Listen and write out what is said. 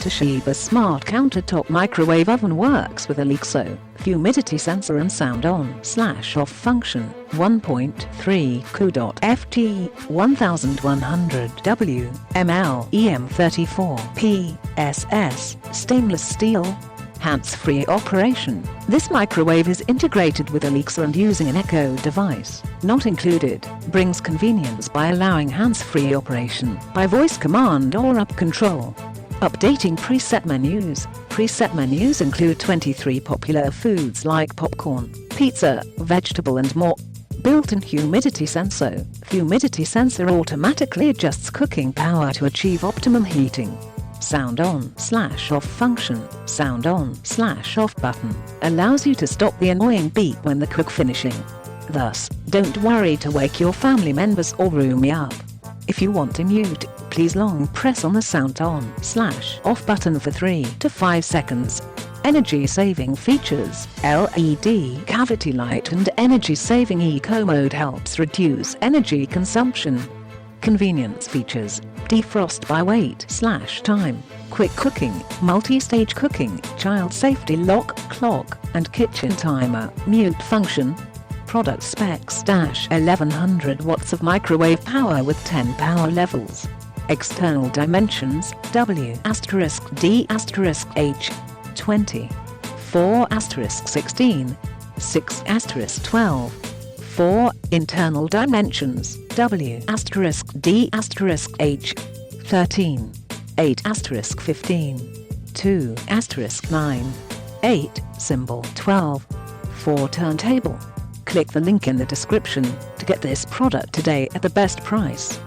Toshiba Smart Countertop Microwave Oven works with a leak-so, humidity sensor and sound-on/off function. 1.3 Cu.ft 1100 W ml EM34 PSS stainless steel. Hands-free operation. This microwave is integrated with Alexa and using an Echo device. Not included. Brings convenience by allowing hands-free operation by voice command or up control. Updating preset menus. Preset menus include 23 popular foods like popcorn, pizza, vegetable and more. Built-in humidity sensor. Humidity sensor automatically adjusts cooking power to achieve optimum heating. Sound on/off function. Sound on/off button allows you to stop the annoying beep when the cook finishing. Thus, don't worry to wake your family members or roomie up. If you want to mute, please long press on the sound on/off button for 3 to 5 seconds. Energy saving features. LED cavity light and energy saving eco mode helps reduce energy consumption. Convenience features. Defrost by weight/time, quick cooking, multi-stage cooking, child safety lock, clock, and kitchen timer, mute function. Product specs: 1100 watts of microwave power with 10 power levels. External dimensions: W*D*H 20, 4*16, 6*12. 4. Internal dimensions: W*D*H 13, 8*15, 2*9, 8, symbol 12. 4 turntable. Click the link in the description to get this product today at the best price.